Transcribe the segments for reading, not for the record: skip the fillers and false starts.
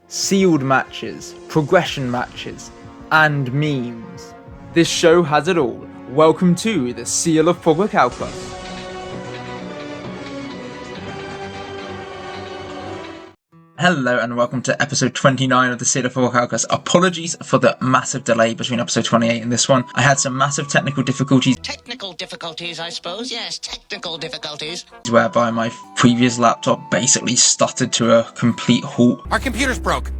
sealed matches, progression matches, and memes. This show has it all. Welcome to the Seal of Progrichalcos. Hello and welcome to episode 29 of the Seal of Progrichalcos. Apologies for the massive delay between episode 28 and this one. I had some massive technical difficulties. Technical difficulties, I suppose. Yes, technical difficulties. Whereby my previous laptop basically stuttered to a complete halt. Our computer's broke.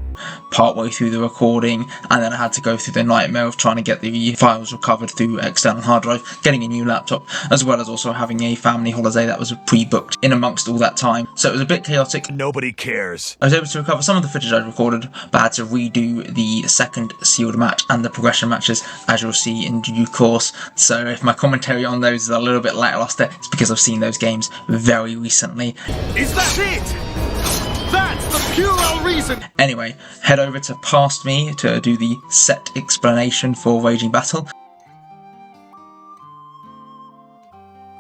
Partway through the recording, and then I had to go through the nightmare of trying to get the files recovered through external hard drive, getting a new laptop, as well as also having a family holiday that was pre-booked in amongst all that time. So it was a bit chaotic. Nobody cares. I was able to recover some of the footage I'd recorded, but I had to redo the second sealed match and the progression matches, as you'll see in due course. So if my commentary on those is a little bit lackluster, it's because I've seen those games very recently. Is that it? That's the pure reason! Anyway, head over to Past Me to do the set explanation for Raging Battle.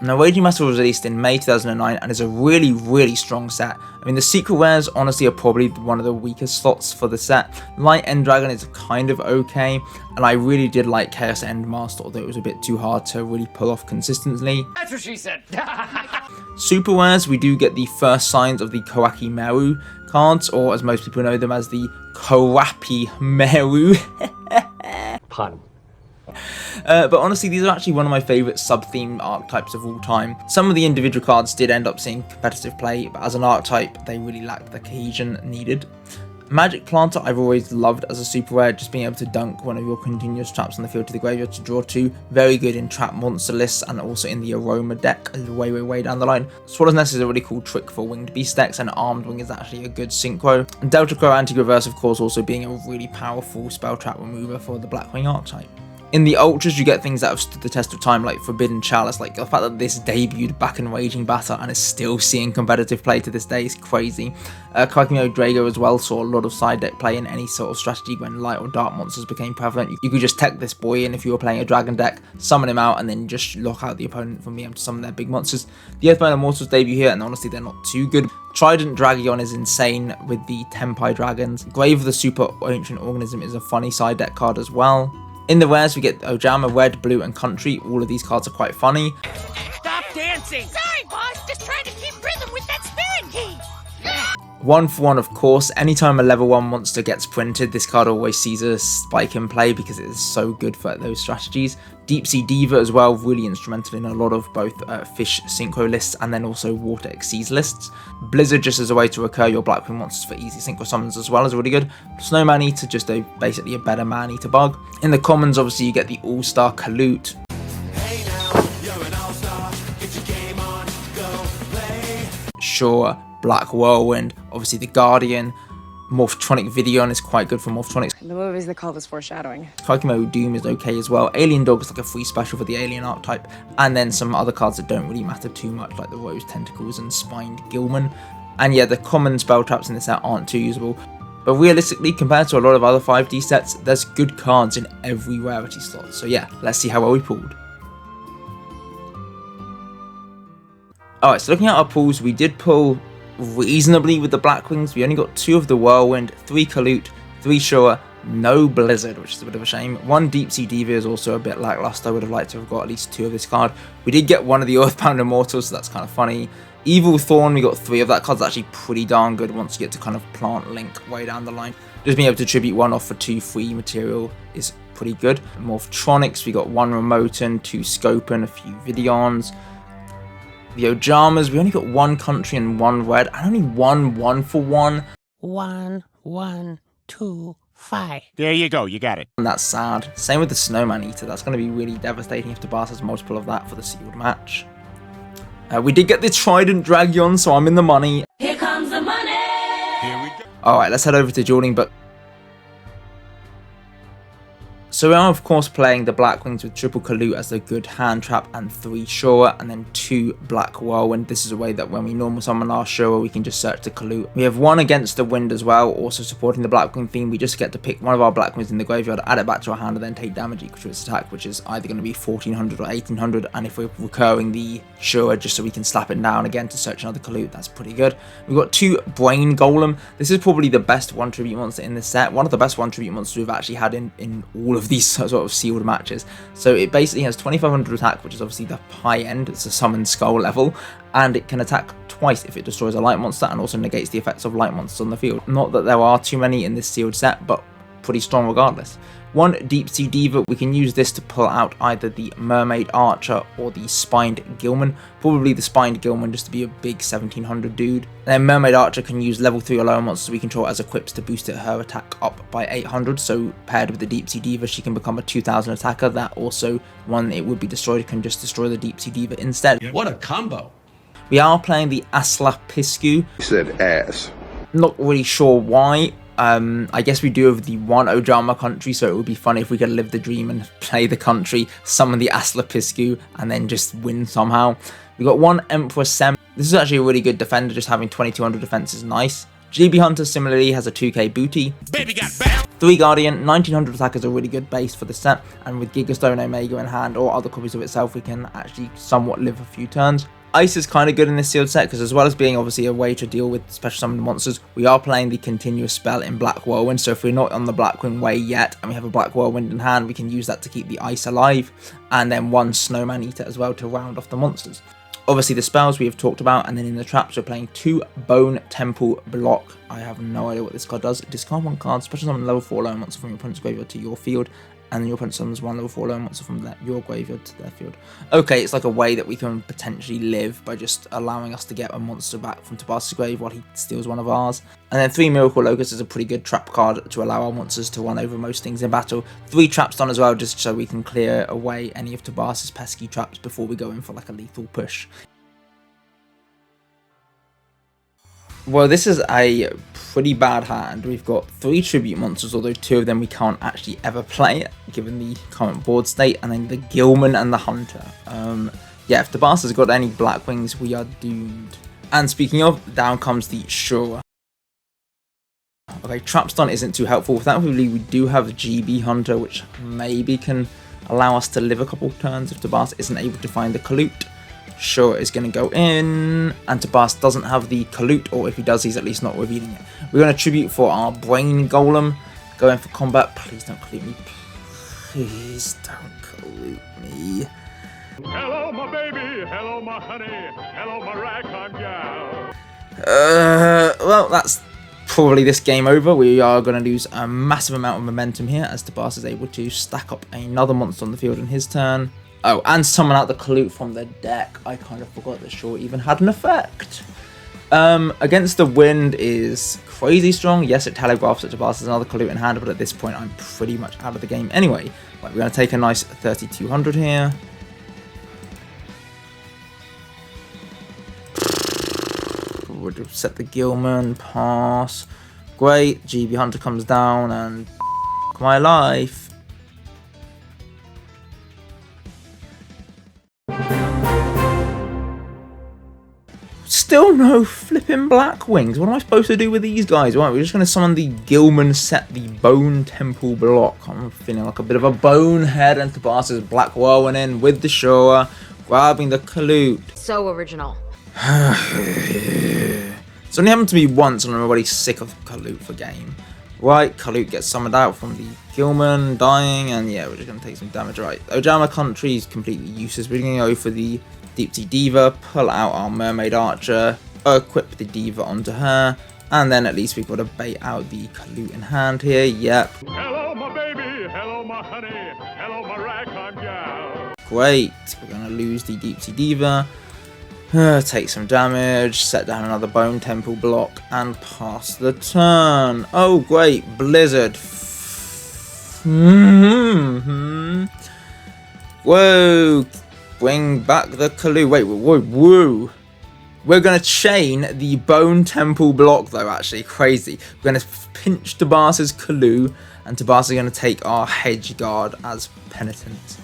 Now, Raging Battle was released in May 2009 and is a really strong set. I mean, the secret rares honestly are probably one of the weakest slots for the set. Light End Dragon is kind of okay, and I really did like Chaos End Master, although it was a bit too hard to really pull off consistently. That's what she said. Super rares, we do get the first signs of the Kawaki Meru cards, or as most people know them as the Korapi Meru. Pun. But honestly, these are actually one of my favourite sub-theme archetypes of all time. Some of the individual cards did end up seeing competitive play, but as an archetype, they really lacked the cohesion needed. Magic Planter I've always loved as a super rare, just being able to dunk one of your continuous traps on the field to the graveyard to draw two. Very good in trap monster lists and also in the Aroma deck way down the line. Swallow's Nest is a really cool trick for winged beast decks, and Armed Wing is actually a good synchro. And Delta Crow Anti-Reverse, of course, also being a really powerful spell trap remover for the Blackwing archetype. In the Ultras, you get things that have stood the test of time, like Forbidden Chalice. Like, the fact that this debuted back in Raging Battle and is still seeing competitive play to this day is crazy. Kakimo Drago as well saw a lot of side deck play in any sort of strategy when light or dark monsters became prevalent. You could just tech this boy in if you were playing a dragon deck, summon him out, and then just lock out the opponent from being able to summon their big monsters. The Earthbound Immortals debut here, and honestly, they're not too good. Trident Dragon is insane with the Tempai Dragons. Grave of the Super Ancient Organism is a funny side deck card as well. In the rares, we get Ojama, Red, Blue, and Country. All of these cards are quite funny. Stop dancing! Sorry, boss. Just trying to keep rhythm with that spirit key. 1-for-1, of course. Anytime a level 1 monster gets printed, this card always sees a spike in play because it is so good for those strategies. Deep Sea Diva as well, really instrumental in a lot of both fish synchro lists and then also water exceeds lists. Blizzard, just as a way to recur your Blackwing monsters for easy synchro summons as well, is really good. Snowman Eater, just basically a better Man Eater bug. In the commons, obviously, you get the All-Star Kalute. Hey now, you're an all-star. Get your game on, go play. Sure, Black Whirlwind, obviously the Guardian. Morphtronic Videon is quite good for Morphtronics. The movies they call this foreshadowing. Kakimo Doom is okay as well. Alien Dog is like a free special for the Alien archetype. And then some other cards that don't really matter too much, like the Rose Tentacles and Spined Gilman. And yeah, the common spell traps in this set aren't too usable. But realistically, compared to a lot of other 5D sets, there's good cards in every rarity slot. So yeah, let's see how well we pulled. Alright, so looking at our pulls, we did pull reasonably with the Blackwings. We only got 2 of the Whirlwind, 3 Kalute, 3 Showa, no Blizzard, which is a bit of a shame. 1 Deep Sea Diva is also a bit lackluster. I would have liked to have got at least 2 of this card. We did get 1 of the Earthbound Immortals, so that's kind of funny. Evil Thorn, we got 3 of that card's actually pretty darn good once you get to kind of Plant Link way down the line. Just being able to tribute 1 off for 2 free material is pretty good. Morphtronics, we got 1 Remoten, 2 Scopen, a few Videons. The Ojamas, we only got 1 Country and 1 Red, and only 1-1-for-1. 1, 1, 2, 5. There you go, you got it. And that's sad. Same with the Snowman Eater, that's going to be really devastating if the boss has multiple of that for the sealed match. We did get the Trident Dragon, so I'm in the money. Here comes the money! Here we go. Alright, let's head over to dueling, but So we are of course playing the Blackwings with triple Kalute as a good hand trap and 3 Shura and then 2 Black Whirlwind. This is a way that when we normal summon our Shura we can just search the Kalute. We have 1 against the wind as well, also supporting the Blackwing theme. We just get to pick one of our Blackwings in the graveyard, add it back to our hand and then take damage equal to its attack, which is either going to be 1400 or 1800, and if we're recurring the Shura just so we can slap it down again to search another Kalute, that's pretty good. We've got 2 Brain Golem. This is probably the best 1 tribute monster in this set, one of the best 1 tribute monsters we've actually had in all of these sort of sealed matches. So it basically has 2500 attack, which is obviously the high end, it's a summon skull level, and it can attack twice if it destroys a light monster and also negates the effects of light monsters on the field. Not that there are too many in this sealed set, but pretty strong regardless. 1 Deep Sea Diva, we can use this to pull out either the Mermaid Archer or the Spined Gilman. Probably the Spined Gilman just to be a big 1700 dude. And then Mermaid Archer can use level 3 or lower monsters we control as equips to boost her attack up by 800. So paired with the Deep Sea Diva, she can become a 2000 attacker. That also, when it would be destroyed, can just destroy the Deep Sea Diva instead. What a combo. We are playing the Aslapiscu. He said ass. Not really sure why. I guess we do have the 1 Ojama country, so it would be funny if we could live the dream and play the country, summon the Aslapiscu, and then just win somehow. We got 1 Emperor Sem. This is actually a really good defender, just having 2200 defense is nice. GB Hunter similarly has a 2k booty. Baby got bam. 3 Guardian, 1900 attack is a really good base for the set, and with Gigastone Omega in hand or other copies of itself, we can actually somewhat live a few turns. Ice is kind of good in this sealed set because as well as being obviously a way to deal with special summoned monsters, we are playing the continuous spell in Black Whirlwind, so if we're not on the Blackwing way yet and we have a Black Whirlwind in hand, we can use that to keep the ice alive, and then 1 Snowman Eater as well to round off the monsters. Obviously the spells we have talked about, and then in the traps we're playing 2 Bone Temple Block. I have no idea what this card does. Discard 1 card, special summon level 4 lone monster from your opponent's graveyard to your field, and then your opponent summons 1 level 4 lone monster from your graveyard to their field. Okay, it's like a way that we can potentially live by just allowing us to get a monster back from Tabas's grave while he steals one of ours. And then 3 Miracle Locust is a pretty good trap card to allow our monsters to run over most things in battle. 3 Traps done as well, just so we can clear away any of Tabas's pesky traps before we go in for like a lethal push. Well, this is a pretty bad hand. We've got 3 tribute monsters, although 2 of them we can't actually ever play, given the current board state, and then the Gilman and the Hunter. Yeah, if the boss has got any Blackwings, we are doomed. And speaking of, down comes the Shura. Okay, Trap Stun isn't too helpful. Thankfully, we do have GB Hunter, which maybe can allow us to live a couple turns if the boss isn't able to find the Kalute. Shura is going to go in, and Tabas doesn't have the Kalute, or if he does, he's at least not revealing it. We're going to tribute for our Brain Golem, going for combat. Please don't Kalute me. Please don't Kalute me. Hello, my baby. Hello, my honey. Hello, my ragtime gal. Well, that's probably this game over. We are going to lose a massive amount of momentum here, as Tabas is able to stack up another monster on the field in his turn. Oh, and summon out the Kalute from the deck. I kind of forgot that Shura even had an effect. Against the wind is crazy strong. Yes, it telegraphs that Tabas has another Kalute in hand, but at this point I'm pretty much out of the game anyway. Right, we're going to take a nice 3200 here. Would set the Gilman, pass. Great, GB Hunter comes down and my life. Still no flipping Blackwings. What am I supposed to do with these guys? Right, we're just going to summon the Gilman, set the Bone Temple Block. I'm feeling like a bit of a bonehead, and Tabas's Black Whirlwind in with the Shura, grabbing the Kalute. So original. It's only happened to me once, and I'm already sick of Kalute for game. Right, Kalute gets summoned out from the Gilman, dying, and yeah, we're just going to take some damage. Right, Ojama Country is completely useless. We're going to go for the Deep Sea Diva, pull out our Mermaid Archer, equip the Diva onto her, and then at least we've got to bait out the Kalute in hand here. Yep. Hello, my baby. Hello, my honey. Hello, my ragtime gal. Great. We're going to lose the Deep Sea Diva, take some damage, set down another Bone Temple Block, and pass the turn. Oh, great. Blizzard. Whoa. Bring back the Kalute. Wait, whoa. We're going to chain the Bone Temple block, though, actually. Crazy. We're going to pinch Tabas's Kalu, and Tabas is going to take our Hedge Guard as penitence.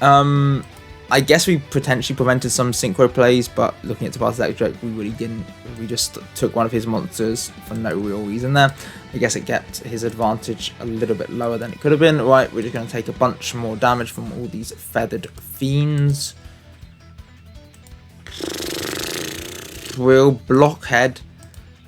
I guess we potentially prevented some synchro plays, but looking at Tabas's Electric, we really didn't. We just took one of his monsters for no real reason there. I guess it kept his advantage a little bit lower than it could have been. Right, we're just going to take a bunch more damage from all these feathered fiends. Real blockhead,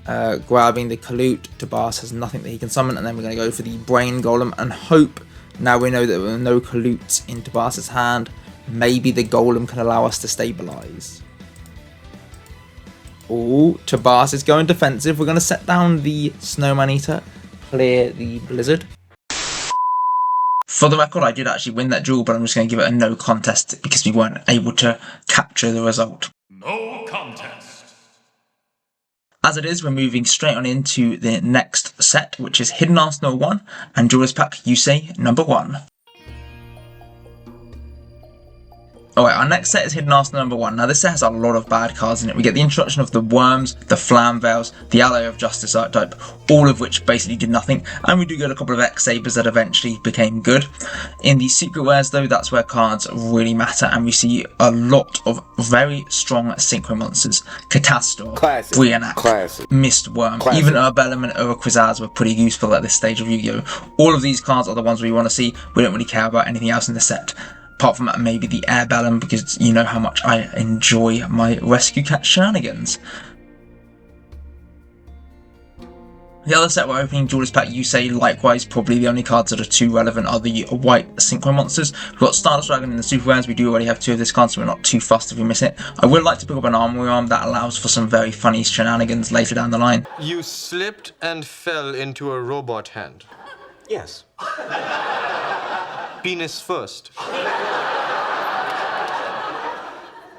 grabbing the Kalute. Tabas has nothing that he can summon, and then we're going to go for the Brain Golem and hope. Now we know that there are no Kalutes in Tabas's hand. Maybe the Golem can allow us to stabilize. Oh, Tabas is going defensive. We're going to set down the Snowman Eater, clear the Blizzard. For the record, I did actually win that duel, but I'm just going to give it a no contest because we weren't able to capture the result. No contest. As it is, we're moving straight on into the next set, which is Hidden Arsenal 1 and Duelist Pack Yusei number 1. Alright, our next set is Hidden Arsenal number 1. Now this set has a lot of bad cards in it. We get the introduction of the Worms, the Flam Veils, the Ally of Justice archetype, all of which basically did nothing, and we do get a couple of X-Sabers that eventually became good. In the Secret Rares though, that's where cards really matter, and we see a lot of very strong synchro monsters. Catastor, Brianak, Mistworm, even Urbellum and Uruquizaz were pretty useful at this stage of Yu-Gi-Oh! All of these cards are the ones we want to see. We don't really care about anything else in the set. Apart from maybe the Airbellum, because you know how much I enjoy my Rescue Cat shenanigans. The other set we're opening, Duelist Pack Yusei, likewise, probably the only cards that are too relevant are the white synchro monsters. We've got Stardust Dragon in the Super Rares. We do already have 2 of this card, so we're not too fussed if we miss it. I would like to pick up an Armory Arm that allows for some very funny shenanigans later down the line. You slipped and fell into a robot hand. Yes. Penis first.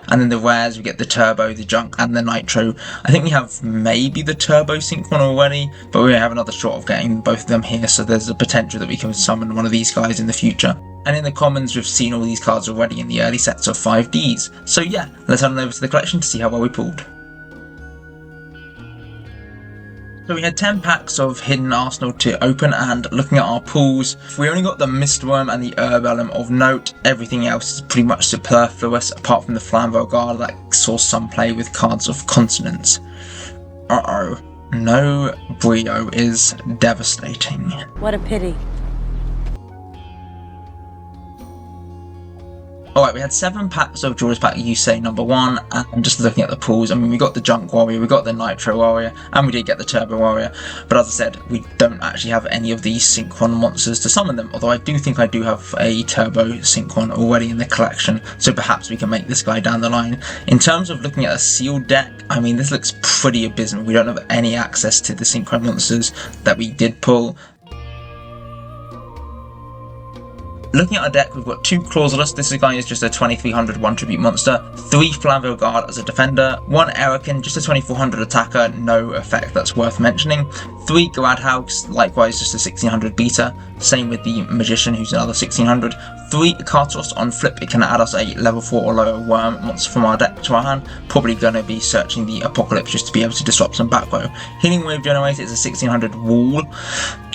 And then the rares, we get the Turbo, the Junk, and the Nitro. I think we have maybe the Turbo Sync one already, but we have another shot of getting both of them here, so there's a potential that we can summon one of these guys in the future. And in the commons, we've seen all these cards already in the early sets of 5Ds. So yeah, let's head on over to the collection to see how well we pulled. So we had 10 packs of Hidden Arsenal to open, and looking at our pulls, we only got the Mistworm and the Urbellum of note. Everything else is pretty much superfluous, apart from the Flambeau Guard that saw some play with cards of consonance. Uh-oh. No Brio is devastating. What a pity. Alright, we had 7 packs of Duelist Pack Yusei number 1, and just looking at the pulls, I mean, we got the Junk Warrior, we got the Nitro Warrior, and we did get the Turbo Warrior, but as I said, we don't actually have any of these Synchron monsters to summon them, although I do think I do have a Turbo Synchron already in the collection, so perhaps we can make this guy down the line. In terms of looking at a sealed deck, I mean, this looks pretty abysmal. We don't have any access to the Synchron monsters that we did pull. Looking at our deck, we've got 2 Clausulus. This guy is just a 2300 1 tribute monster, 3 Flambeau Guard as a defender, 1 Erikin, just a 2400 attacker, no effect that's worth mentioning, 3 Gradhouse, likewise just a 1600 beta, same with the Magician who's another 1600, 3 Kartos. On flip, it can add us a level 4 or lower worm monster from our deck to our hand, probably going to be searching the Apocalypse just to be able to disrupt some back row. Healing Wave Generator is a 1600 wall,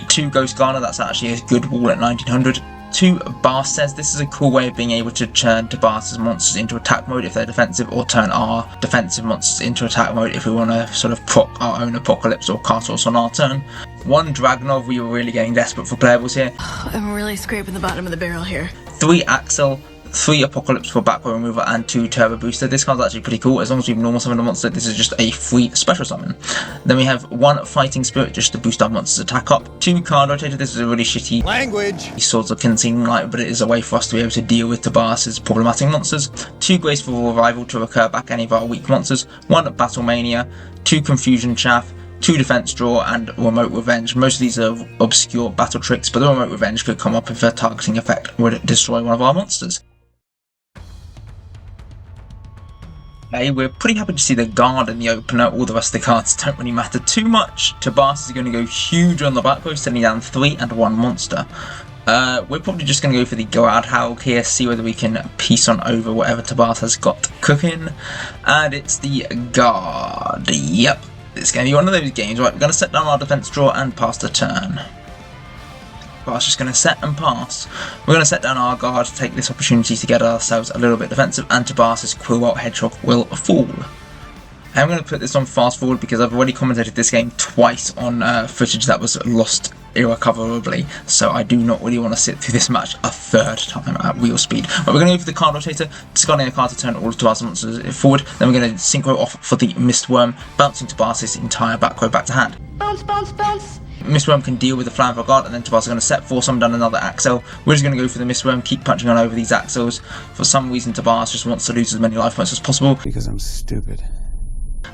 2 Ghost Garner, that's actually a good wall at 1900. 2 Bast says this is a cool way of being able to turn Tabas's monsters into attack mode if they're defensive, or turn our defensive monsters into attack mode if we want to sort of proc our own Apocalypse or Kartos on our turn. 1 Dragonov, we were really getting desperate for playables here. I'm really scraping the bottom of the barrel here. 3 Axel, 3 Apocalypse for back row removal, and 2 Turbo Booster. This card's actually pretty cool. As long as we've normal summoned a monster, this is just a free special summon. Then we have 1 Fighting Spirit just to boost our monster's attack up. 2 Card Rotator. This is a really shitty language. Swords of Concealing Light, but it is a way for us to be able to deal with Tabas's problematic monsters. 2 Graceful Revival to recur back any of our weak monsters. 1 Battle Mania. 2 Confusion Chaff. 2 Defense Draw, and Remote Revenge. Most of these are obscure battle tricks, but the Remote Revenge could come up if a targeting effect would destroy one of our monsters. Okay, we're pretty happy to see the Guard in the opener. All the rest of the cards don't really matter too much. Tabas is going to go huge on the back row, sending down 3 and 1 monster. We're probably just going to go for the Go Out Howl here, see whether we can piece on over whatever Tabas has got cooking. And it's the Guard. Yep, it's going to be one of those games. Right, we're going to set down our defense draw and pass the turn. Tabas just going to set and pass. We're going to set down our Guard to take this opportunity to get ourselves a little bit defensive, and Tabas's Quillwelt Hedgehog will fall. I'm going to put this on fast forward because I've already commentated this game twice on footage that was lost irrecoverably, so I do not really want to sit through this match a third time at wheel speed. But we're going to go for the card rotator, discarding a card to turn all of Tabas's monsters forward. Then we're going to synchro off for the Mistworm, bouncing Tabas's entire back row back to hand. Bounce, bounce, bounce. Mistworm can deal with the Flamvell Guard, and then Tabas is going to set, force summon down another Axel. We're just going to go for the Mistworm, keep punching on over these Axels. For some reason, Tabas just wants to lose as many life points as possible. Because I'm stupid.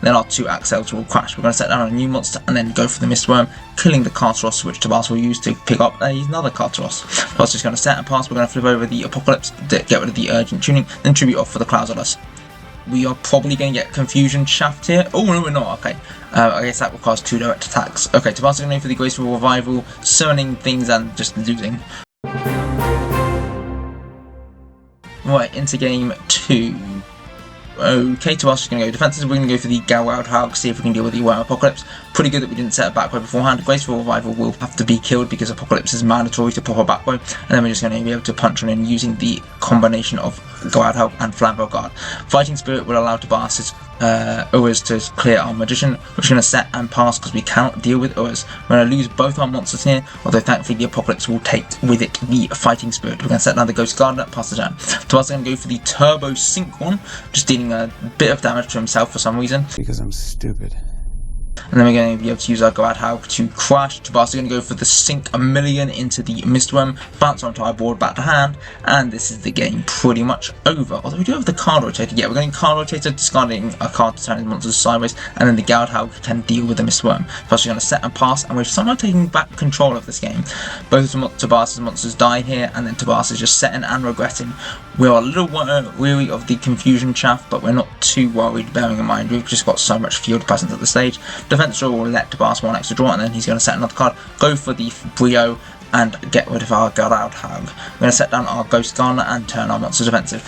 Then our two Axels will crash. We're going to set down a new monster and then go for the Mistworm, killing the Carteros, which Tabas will use to pick up another Carteros. Tabas is just going to set and pass. We're going to flip over the Apocalypse, get rid of the Urgent Tuning, then tribute off for the Cloudolus. We are probably going to get Confusion Shaft here. Oh, no, we're not. Okay. I guess that requires 2 direct attacks. Okay, Tabas is going to go for the Graceful Revival, summoning things and just losing. Right, into game 2. Okay, Tabas is going to go defenses. We're going to go for the Wild Howl, see if we can deal with the Worm Apocalypse. Pretty good that we didn't set a back row beforehand. Graceful Revival will have to be killed because Apocalypse is mandatory to pop a back row. And then we're just going to be able to punch on in using the combination of Wild Howl and Flamvell Guard. Fighting Spirit will allow Tabas's Uras to clear our Magician. We're just going to set and pass because we cannot deal with Uras. We're going to lose both our monsters here, although thankfully the Apocalypse will take with it the Fighting Spirit. We're going to set down the Ghost Gardener, pass the turn. Tabas is going to go for the Turbo Sync one, just dealing a bit of damage to himself for some reason. Because I'm stupid. And then we're going to be able to use our Go Out Howl to crash. Tabas is going to go for the Sink a Million into the Mistworm, bounce onto our board back to hand, and this is the game pretty much over. Although we do have the card rotator. Yeah, we're going card rotator, discarding a card to turn his monsters sideways, and then the Go Out Howl can deal with the Mistworm. Tabas is going to set and pass, and we're somehow taking back control of this game. Both of Tabas's monsters die here, and then Tabas is just setting and regretting. We're a little weary of the Confusion Shaft, but we're not too worried, bearing in mind we've just got so much field presence at the stage. Defense draw will let Tabas one extra draw, and then he's going to set another card, go for the Brio, and get rid of our Go Out Howl. We're going to set down our Ghost Gardener and turn our monsters defensive.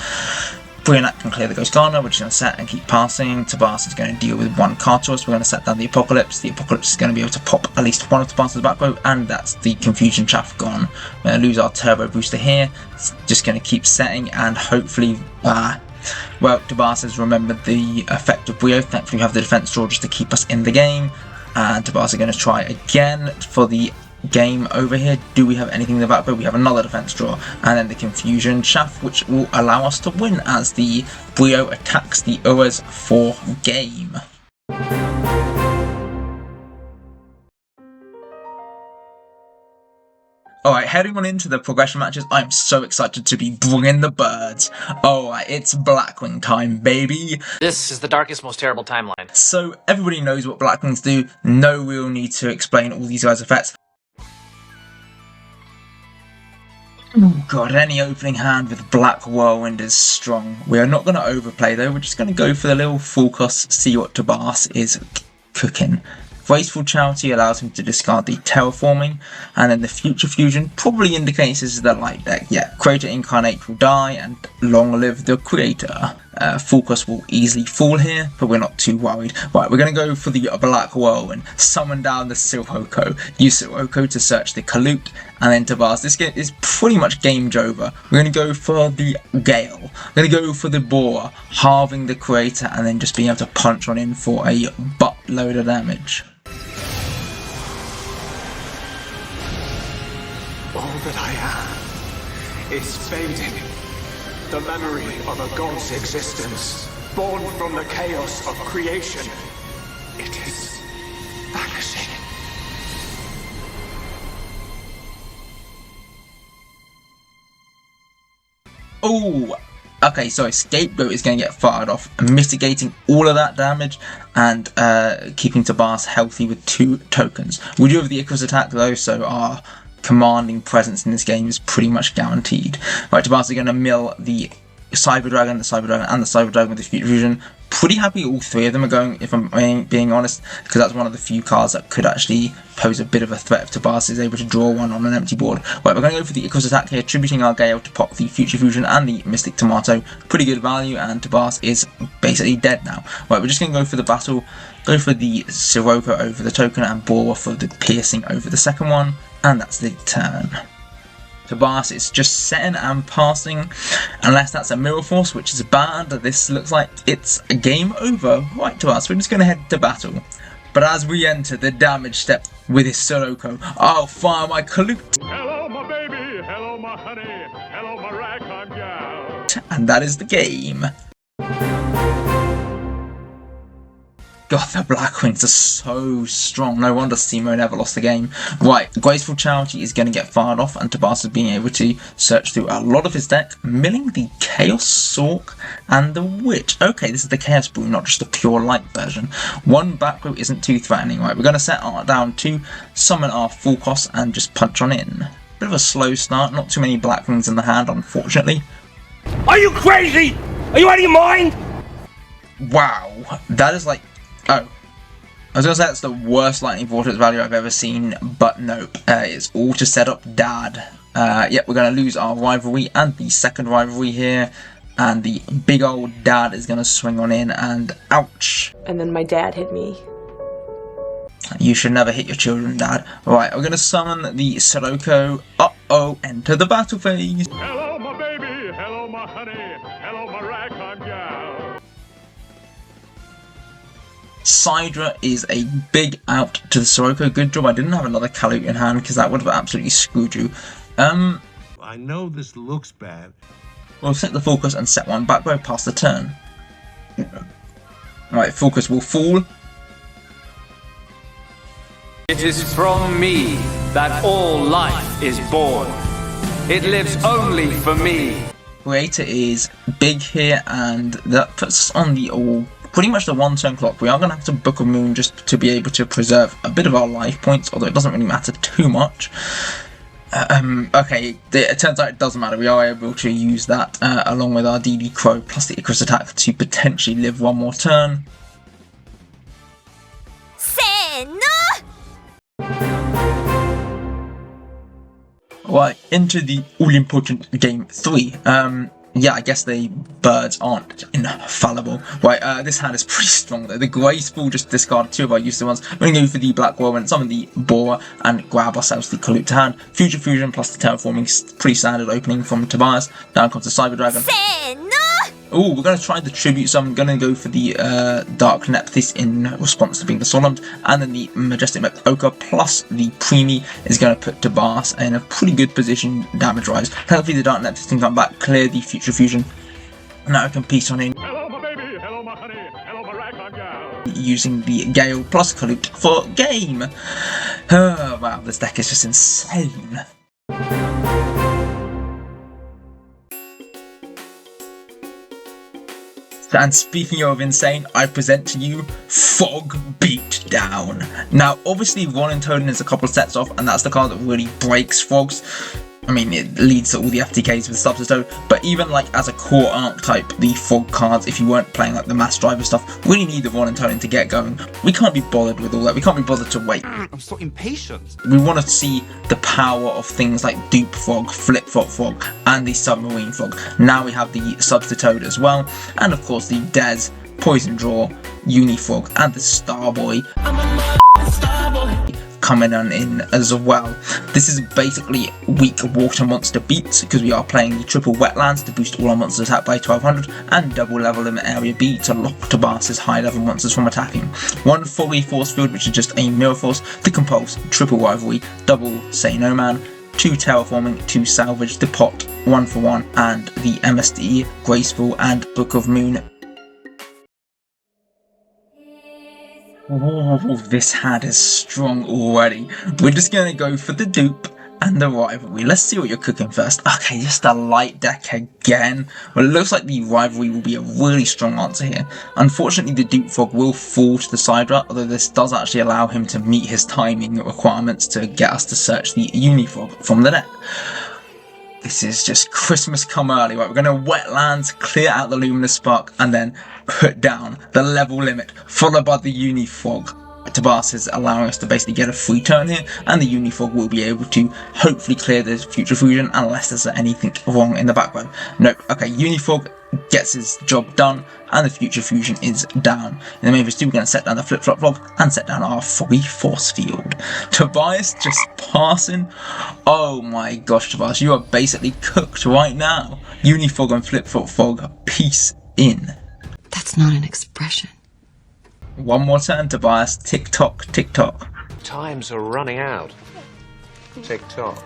Brionac can clear the Ghost Gardener, we're just going to set and keep passing. Tabas is going to deal with one Carteros. We're going to set down the Apocalypse. The Apocalypse is going to be able to pop at least one of Tabas's back row, and that's the Confusion Shaft gone. We're going to lose our Turbo Booster here. It's just going to keep setting, and hopefully, well, Tabas has remembered the effect of Brio. Thankfully, we have the defense draw just to keep us in the game. And Tabas are going to try again for the game over here. Do we have anything in the back row? We have another defense draw, and then the Confusion Shaft, which will allow us to win as the Brio attacks the Uras for game. Alright, heading on into the progression matches, I'm so excited to be bringing the birds. Alright, it's Blackwing time, baby! This is the darkest, most terrible timeline. So, everybody knows what Blackwings do, no real need to explain all these guys' effects. Oh god, any opening hand with Black Whirlwind is strong. We are not going to overplay though, we're just going to go for the little full cost, see what Tabas is cooking. Graceful Charity allows him to discard the Terraforming, and then the Future Fusion probably indicates this is the light deck. Yeah, Creator Incarnate will die, and long live the Creator. Full cost will easily fall here, but we're not too worried. Right, we're going to go for the Black Whirlwind, summon down the Silhoko, use Silhoko to search the Kalute, and then Tabas. This game is pretty much game over. We're going to go for the Gale, we're going to go for the Boar, halving the Creator, and then just being able to punch on in for a buttload of damage. All that I am is fading. The memory of a god's existence, born from the chaos of creation. It is vanishing. Oh, okay, so Scapegoat is going to get fired off, mitigating all of that damage and keeping Tabas healthy with 2 tokens. We do have the Icarus attack though, so our commanding presence in this game is pretty much guaranteed. Right, Tabas are going to mill the Cyber Dragon, and the Cyber Dragon with the Future Fusion, pretty happy all three of them are going, if I'm being honest, because that's one of the few cards that could actually pose a bit of a threat if Tabas is able to draw one on an empty board. Right, we're going to go for the Icarus attack here, tributing our Gale to pop the Future Fusion and the Mystic Tomato. Pretty good value, and Tabas is basically dead now. Right, we're just going to go for the battle, go for the Sirocco over the token, and Bora for the piercing over the second one, and that's the turn. Tabas is just setting and passing, unless that's a Mirror Force, which is bad. This looks like it's a game over. Right, Tabas, we're just going to head to battle. But as we enter the damage step with his Sirocco, I'll fire my Kalute. Hello, my baby. Hello, my honey. Hello, my ragtime gal. And that is the game. God, the Blackwings are so strong. No wonder Simo never lost the game. Right, Graceful Charity is going to get fired off, and Tabas is being able to search through a lot of his deck, milling the Chaos Sork and the Witch. Okay, this is the Chaos Brew, not just the pure light version. One back row isn't too threatening. Right, we're going to set Art down to summon our full cost and just punch on in. Bit of a slow start, not too many Blackwings in the hand, unfortunately. Are you crazy? Are you out of your mind? Wow, that is like... Oh, I was going to say that's the worst Lightning Vortex value I've ever seen, but nope. It's all to set up Dad. Yep, we're going to lose our rivalry and the second rivalry here, and the big old Dad is going to swing on in, and ouch. And then my dad hit me. You should never hit your children, Dad. Alright, we're going to summon the Sirocco. Uh-oh, enter the battle phase. Hello, my baby. Hello, my honey. Hello, my ragtime gal. Sidra is a big out to the Sirocco. Good job I didn't have another Kalute in hand, because that would have absolutely screwed you. I know this looks bad. We'll set the focus and set one back row past the turn. Alright, focus will fall. It is from me that all life is born. It lives only for me. Creator is big here, and that puts us on the pretty much the 1 turn clock. We are going to have to Book of Moon just to be able to preserve a bit of our life points, although it doesn't really matter too much. Okay, it turns out it doesn't matter. We are able to use that along with our DD Crow plus the Icarus attack to potentially live one more turn. Right, into the all-important game 3. Yeah, I guess the birds aren't infallible. Right, this hand is pretty strong though. The Graceful just discarded 2 of our useless ones. We're going to go for the Black Whirlwind, summon the Bora, and grab ourselves the Kalute to hand. Future Fusion plus the Terraforming, pretty standard opening from Tobias. Down comes the Cyber Dragon. Oh, we're going to try the Tribute, so I'm going to go for the Dark Nephthys in response to being the Solemn, and then the Majestic Mech Ochre plus the Preemie is going to put Tabas in a pretty good position damage-wise. Hopefully the Dark Nephthys can come back, clear the Future Fusion. Now I can piece on in. Hello, my baby. Hello, my honey. Hello, my ragtime gal. Using the Gale plus Kalute for game. Oh, wow, this deck is just insane. And speaking of insane, I present to you Fog Beatdown. Now, obviously, Voluntonin is a couple of sets off, and that's the card that really breaks Frogs. I mean, it leads to all the FTKs with Substitone, but even like as a core archetype, the Frog cards, if you weren't playing like the Mass Driver stuff, really need the Voluntonin to get going. We can't be bothered with all that. We can't be bothered to wait. I'm so impatient. We want to see the power of things like Dupe Frog, Flip Flop Frog, and the Submarine Frog. Now we have the Substitoad as well, and of course the Dez, Poison Draw, Unifrog, and the Starboy coming on in as well. This is basically weak water monster beats, because we are playing the triple wetlands to boost all our monsters attack by 1200 and double level in area B to lock Tabas's high level monsters from attacking. 1 Foggy Force Field, which is just a Mirror Force, the Compulse, triple rivalry, double Say No Man, 2 Terraforming, 2 Salvage, the Pot, 1 for 1, and the MSD, Graceful, and Book of Moon. Oh, this hand is strong already. We're just going to go for the dupe and the rivalry. Let's see what you're cooking first. Okay, just a light deck again. Well, it looks like the rivalry will be a really strong answer here. Unfortunately, the Dupe Frog will fall to the Sidra, although this does actually allow him to meet his timing requirements to get us to search the Unifrog from the deck. This is just Christmas come early. Right, we're going to Wetlands, clear out the Luminous Spark, and then put down the level limit, followed by the Unifog. Tobias is allowing us to basically get a free turn here, and the Unifog will be able to hopefully clear the future fusion unless there's anything wrong in the background. Nope. Okay, Unifog gets his job done, and the future fusion is down. In the main phase 2, we're going to set down the flip-flop frog and set down our foggy force field. Tobias just passing. Oh my gosh, Tobias, you are basically cooked right now. Unifog and flip-flop frog, peace in. That's not an expression. One more turn, Tobias. Tick-tock, tick-tock. Times are running out. Tick-tock.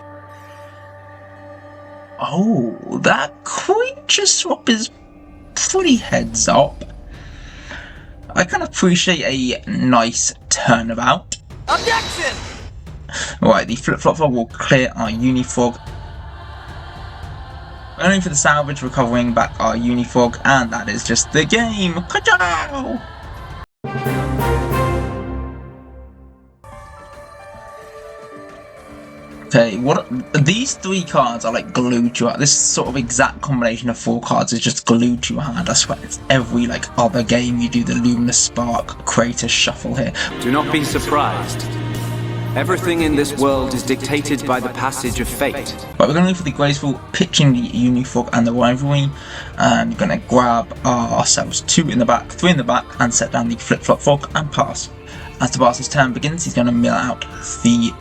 Oh, that creature swap is pretty heads up. I can appreciate a nice turnabout. Objection! Right, the flip-flop frog will clear our Unifog. Only for the salvage, recovering back our Unifog, and that is just the game. Ka-chow! Okay, these 3 cards are like glued to your hand. This sort of exact combination of 4 cards is just glued to your hand. I swear it's every like other game you do the Luminous Spark Crater Shuffle here. Do not be surprised. Everything in this world is dictated by the passage of fate. Right, we're going to go for the graceful, pitching the Unifog and the Rivalry, and we're going to grab ourselves 2 in the back, 3 in the back, and set down the flip-flop frog and pass. As Tobias' turn begins, he's going to mill out the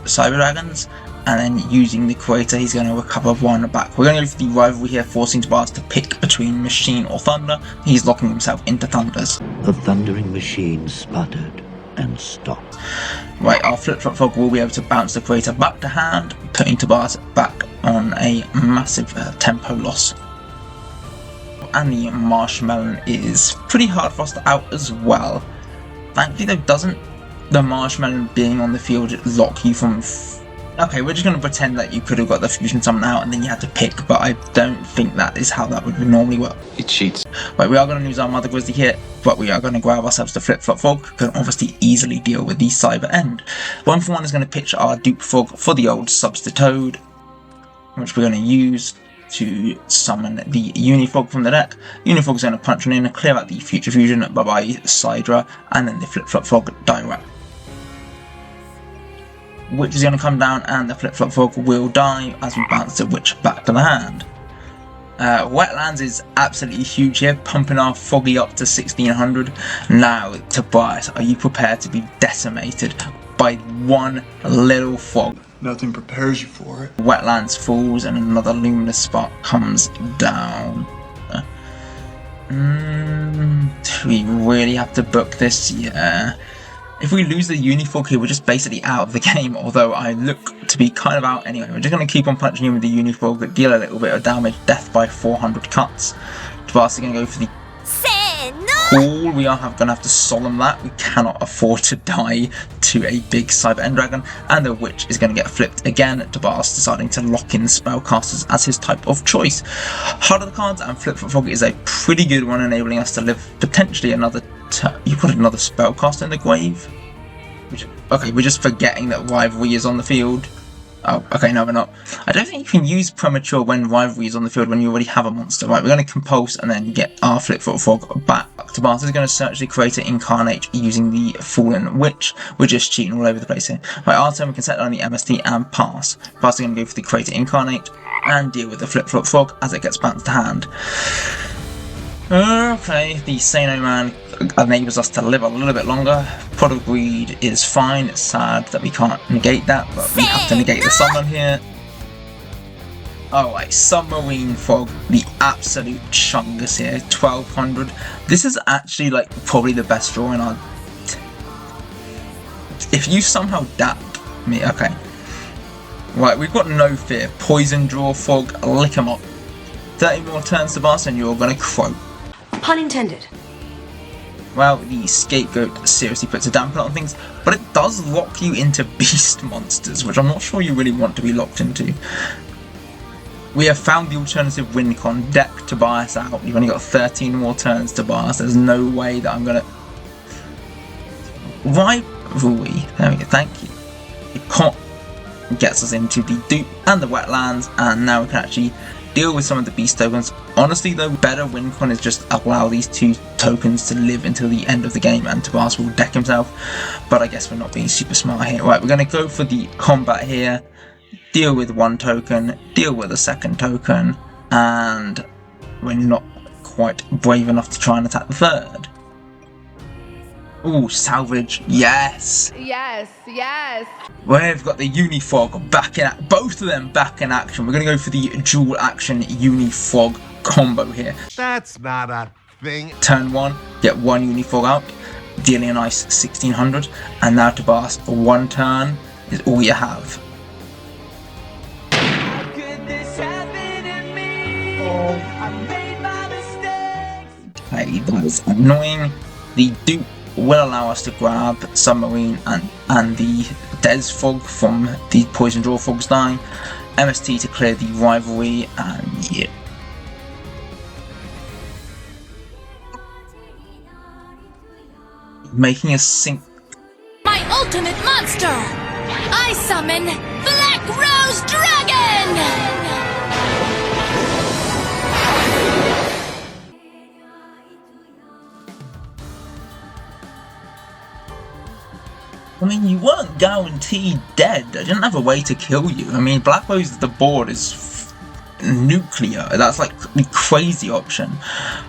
Cyber Dragons, and then using the Crater, he's going to recover 1 back. We're going to go for the Rivalry here, forcing Tobias to pick between Machine or Thunder. He's locking himself into Thunders. The thundering machine sputtered and stopped. Right, our flip-flop frog will be able to bounce the Crater back to hand, putting Tobias back on a massive tempo loss. And the Marshmallow is pretty hard for us to out as well. Thankfully though, doesn't the Marshmallow being on the field lock you from... Okay, we're just going to pretend that you could have got the fusion summon out and then you had to pick, but I don't think that is how that would normally work. It cheats. Right, we are going to use our Mother Grizzly here, but we are going to grab ourselves the flip-flop frog, who can obviously easily deal with the Cyber End. 1 for 1 is going to pitch our Dupe Frog for the old Substitute, which we're going to use to summon the Unifog from the deck. Unifog is going to punch on in and clear out the future fusion, bye-bye Sidra, and then the flip-flop frog direct. Witch is going to come down, and the flip-flop frog will die as we bounce the Witch back to the hand. Wetlands is absolutely huge here, pumping our Foggy up to 1600. Now, Tobias, are you prepared to be decimated by 1 little frog? Nothing prepares you for it. Wetlands falls, and another Luminous Spark comes down. We really have to book this, yeah. If we lose the Unifog here, we're just basically out of the game, although I look to be kind of out anyway. We're just going to keep on punching in with the Unifog, deal a little bit of damage, death by 400 cuts. Tobias is going to go for the Call. We are going to have to solemn that. We cannot afford to die to a big Cyber End Dragon, and the Witch is going to get flipped again. Tobias deciding to lock in Spellcasters as his type of choice. Heart of the Cards and Flip-Flop Frog is a pretty good one, enabling us to live potentially another you put another Spellcaster in the grave? Okay, we're just forgetting that Rivalry is on the field. Oh, okay, no, we're not. I don't think you can use Premature when Rivalry is on the field when you already have a monster. Right, we're going to Compulse and then get our Flip-Flop Frog back. Tobias is going to search the Creator Incarnate using the Fallen Witch. We're just cheating all over the place here. Right, our turn we can set down the MST and pass. Pass is going to go for the Creator Incarnate and deal with the Flip-Flop Frog as it gets bounced to hand. Okay, the Say No Man enables us to live a little bit longer. Pot of Greed is fine. It's sad that we can't negate that, but we have to negate the summon here. Alright, Submarine Frog, the absolute chungus here, 1200. This is actually like probably the best draw in our... If you somehow dapped me, okay. Right, we've got no fear. Poison Draw Frog, lick him up. 30 more turns to pass and you're gonna croak. Pun intended. Well, the Scapegoat seriously puts a damper on things, but it does lock you into beast monsters, which I'm not sure you really want to be locked into. We have found the alternative Wincon deck to buy us out. You've only got 13 more turns to buy us. There's no way that I'm gonna... Rivalry. There we go, thank you. You can't... gets us into the dupe and the wetlands, and now we can actually deal with some of the beast tokens. Honestly though, better win con is just allow these 2 tokens to live until the end of the game, and Tobias will deck himself, but I guess we're not being super smart here. Right, we're going to go for the combat here, deal with 1 token, deal with a 2nd token, and we're not quite brave enough to try and attack the 3rd. Ooh, salvage, yes! Yes, yes! We've got the Unifrog back in both of them back in action. We're going to go for the dual action Unifrog combo here. That's not a thing. Turn 1, get 1 Unifrog out, dealing a nice 1600, and now to pass 1 turn is all you have. Okay, that was annoying. The dupe will allow us to grab Submarine and the Des Frog from the Poison Draw Frogs dying, MST to clear the rivalry, and yeah. Making a sync. My ultimate monster! I summon Black Rose Dragon! I mean, you weren't guaranteed dead. I didn't have a way to kill you. I mean, Black Rose, the board is nuclear. That's like the crazy option.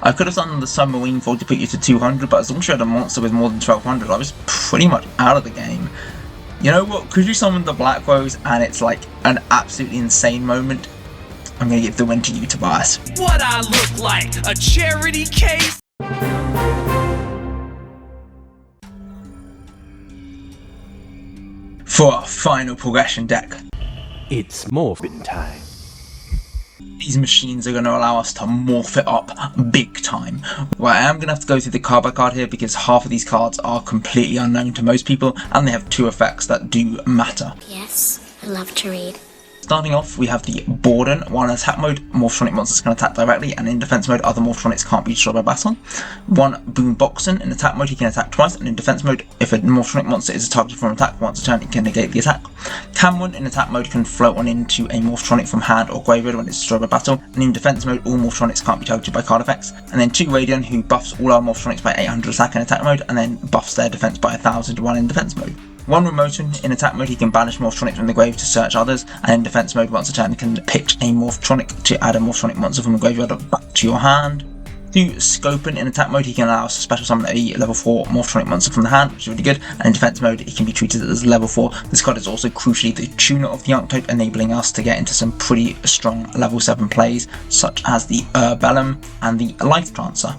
I could have done the Submarine Frog to put you to 200, but as long as you had a monster with more than 1200, I was pretty much out of the game. You know what? Could you summon the Black Rose and it's like an absolutely insane moment? I'm going to give the win to you, Tobias. What I look like? A charity case? For our final progression deck, It's morphin' time. these machines are going to allow us to morph it up big time. Right, I am going to have to go through the card by card here because half of these cards are completely unknown to most people, and they have 2 effects that do matter. Yes, I love to read. Starting off, we have the Borden. While in attack mode, Morphtronic monsters can attack directly, and in defense mode, other Morphtronics can't be destroyed by battle. 1 Boomboxen. In attack mode, he can attack twice, and in defense mode, if a Morphtronic monster is targeted from an attack once a turn, it can negate the attack. Cameron, in attack mode, can float on into a Morphtronic from hand or graveyard when it's destroyed by battle, and in defense mode, all Morphtronics can't be targeted by card effects. And then 2 Radion, who buffs all our Morphtronics by 800 attack in attack mode, and then buffs their defense by 1000 while in defense mode. 1 Remoten. In attack mode, he can banish Morphtronic from the grave to search others, and in defense mode, once a turn, he can pitch a Morphtronic to add a Morphtronic monster from the graveyard back to your hand. 2 Scopen. In attack mode, he can allow us to special summon a level 4 Morphtronic monster from the hand, which is really good, and in defense mode, he can be treated as level 4. This card is also crucially the tuner of the Archetype, enabling us to get into some pretty strong level 7 plays, such as the Bellum and the Life Trancer.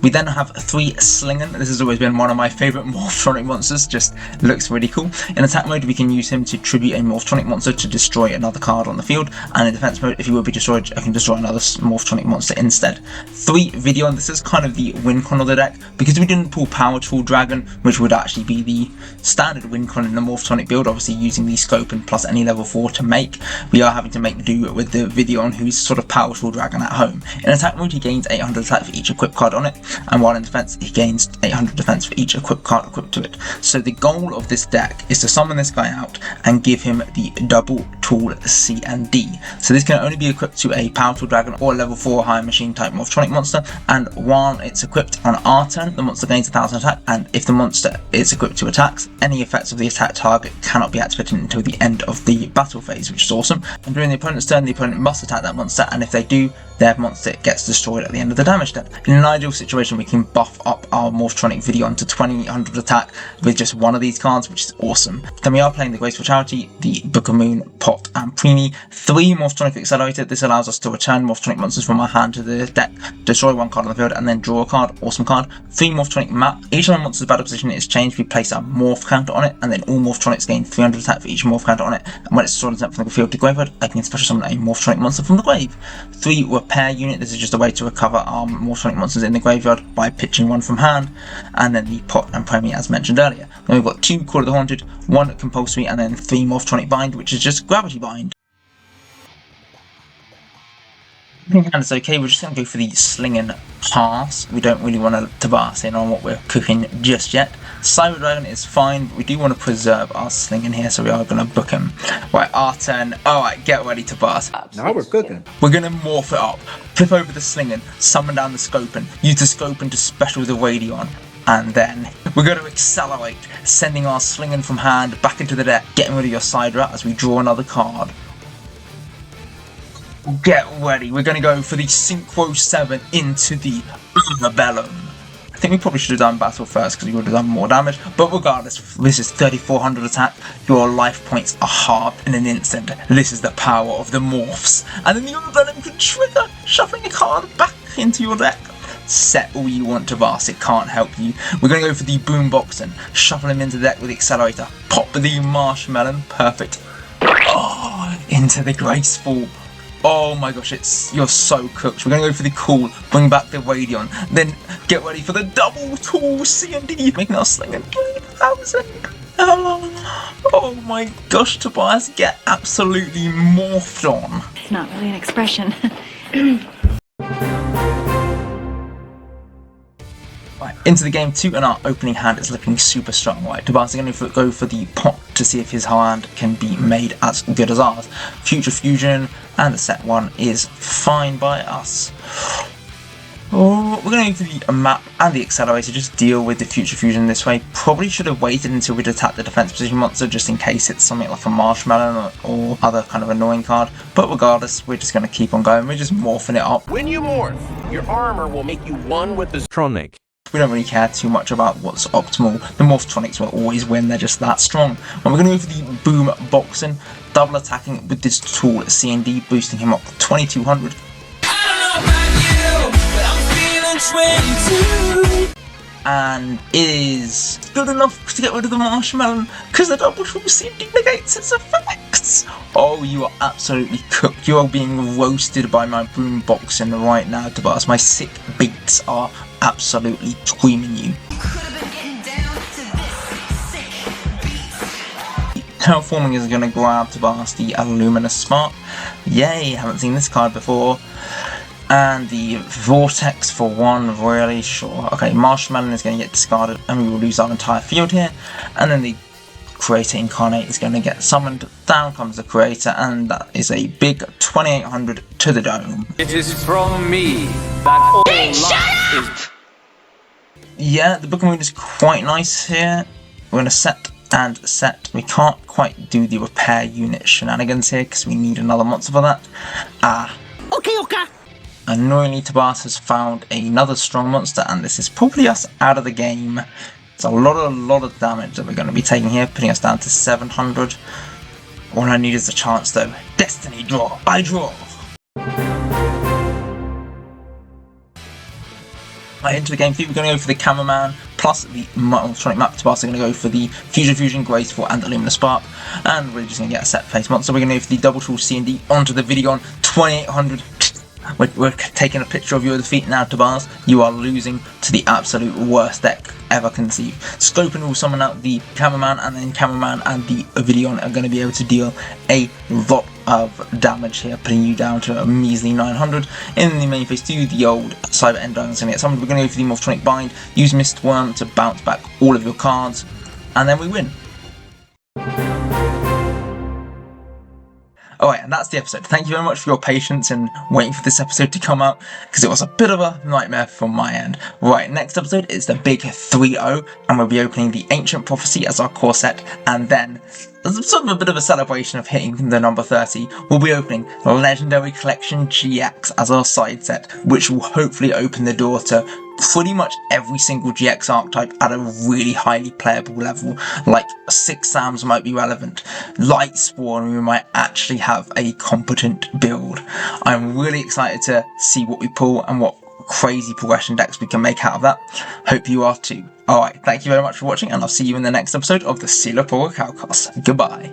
We then have 3 Slingen. This has always been one of my favourite Morphtronic monsters, just looks really cool. In attack mode, we can use him to tribute a Morphtronic monster to destroy another card on the field, and in defense mode, if he will be destroyed, I can destroy another Morphtronic monster instead. 3 Videon. This is kind of the win con of the deck, because we didn't pull Power Tool Dragon, which would actually be the standard win con in the Morphtronic build, obviously using the Scope and plus any level 4 to make. We are having to make do with the Videon, who's sort of Power Tool Dragon at home. In attack mode, he gains 800 attack for each equipped card on it, and while in defense, he gains 800 defense for each equipped card equipped to it. So the goal of this deck is to summon this guy out and give him the double tool C and D. So this can only be equipped to a Power Tool Dragon or level 4 higher machine type Morphtronic monster, and while it's equipped on our turn, the monster gains 1000 attack, and if the monster is equipped to attacks, any effects of the attack target cannot be activated until the end of the battle phase, which is awesome. And during the opponent's turn, the opponent must attack that monster, and if they do, their monster gets destroyed at the end of the damage step. In an ideal situation, we can buff up our Morphtronic Videon to 2000 attack with just one of these cards, which is awesome. Then we are playing the Graceful Charity, the Book of Moon, Pot, and Preemie. 3 Morphtronic Accelerator. This allows us to return Morphtronic monsters from our hand to the deck, destroy 1 card on the field, and then draw a card. Awesome card. 3 Morphtronic Map. Each time a monster's battle position is changed, we place a Morph counter on it, and then all Morphtronics gain 300 attack for each Morph counter on it. And when it's destroyed and sent from the field to graveyard, I can special summon a Morphtronic monster from the grave. 3 Repair Unit. This is just a way to recover our Morphtronic monsters in the graveyard by pitching 1 from hand, and then the Pot and Preemie as mentioned earlier. Then we've got 2 Call of the Haunted, 1 Compulsory, and then 3 Morphtronic Bind, which is just Gravity Bind. And it's okay, we're just going to go for the sling and pass. We don't really want to tabas in on what we're cooking just yet. Cyber Dragon is fine, but we do want to preserve our sling in here, so we are going to book him. Right, our turn. Alright, get ready to pass. Now we're cooking. We're going to morph it up. Flip over the slinging, summon down the scoping, use the scoping to special the Radion. And then we're going to accelerate, sending our slinging from hand back into the deck, getting rid of your side rat as we draw another card. Get ready, we're going to go for the Synchro 7 into the Bellum. I think we probably should have done battle first because we would have done more damage, but regardless, this is 3400 attack, your life points are halved in an instant. This is the power of the morphs. And then the Bellum can trigger, shuffling a card back into your deck. Set all you want to Vast, it can't help you. We're going to go for the Boombox and shuffle him into the deck with the Accelerator. Pop the Marshmallow, perfect. Oh, into the Graceful. Oh my gosh, you're so cooked. We're going to go for the Cool, bring back the Radion, then get ready for the double tool C&D, making our sling at 3,000. Oh my gosh, Tobias, get absolutely morphed on. It's not really an expression. Right, into the game 2, and our opening hand is looking super strong. Right, Tobias is going to go for the pot to see if his hand can be made as good as ours. Future Fusion, and the set 1 is fine by us. Oh, we're going to go for the map and the Accelerator, just deal with the Future Fusion this way. Probably should have waited until we'd attacked the defense position monster, just in case it's something like a Marshmallow or other kind of annoying card. But regardless, we're just going to keep on going. We're just morphing it up. When you morph, your armor will make you one with the Tronic. We don't really care too much about what's optimal. The Morphtronics will always win, they're just that strong. And we're going to go for the Boom Boxing, double attacking with this tool C&D, boosting him up to 2200. And is good enough to get rid of the Marshmallow because the double tool C&D negates its effects. Oh, you are absolutely cooked. You are being roasted by my Boom Boxing right now, Tobias. My sick beats are absolutely screaming you. Terraforming is going to grab Tobias the Luminous Spark. Yay, haven't seen this card before. And the Vortex for 1, really sure. Okay, Marshmallow is going to get discarded and we will lose our entire field here. And then the Creator Incarnate is going to get summoned. Down comes the Creator, and that is a big 2800 to the dome. It is from me that all life is... Yeah, the Book of Moon is quite nice here. We're going to set and set. We can't quite do the repair unit shenanigans here because we need another monster for that. Okay. Annoyingly, Tobias has found another strong monster, and this is probably us out of the game. It's a lot of damage that we're going to be taking here, putting us down to 700. All I need is a chance though. Destiny draw. I draw. Right, into the game 3, we're going to go for the Cameraman plus the Morphtronic map. Tobias are going to go for the Future Fusion, Graceful, and the Luminous Spark. And we're just going to get a set face monster. We're going to go for the Double Tool C&D onto the Videon 2800. We're taking a picture of your defeat now, Tobias. You are losing to the absolute worst deck ever conceived. Scoping will summon out the Cameraman, and then Cameraman and the Videon are going to be able to deal a lot of damage here, putting you down to a measly 900. In the main phase 2, the old Cyber End Dragon is going to get summoned. We're going to go for the Morphtronic Bind, use Mistworm to bounce back all of your cards, and then we win. Alright, and that's the episode. Thank you very much for your patience and waiting for this episode to come out, because it was a bit of a nightmare from my end. Right, next episode is the big 3-0, and we'll be opening the Ancient Prophecy as our core set, and then, as sort of a bit of a celebration of hitting the number 30, we'll be opening Legendary Collection GX as our side set, which will hopefully open the door to pretty much every single GX archetype at a really highly playable level. Like 6 Sams might be relevant, Light Spawn we might actually have a competent build. I'm really excited to see what we pull and what crazy progression decks we can make out of that. Hope you are too. Alright, thank you very much for watching, and I'll see you in the next episode of the Seal of Progrichalcos. Goodbye.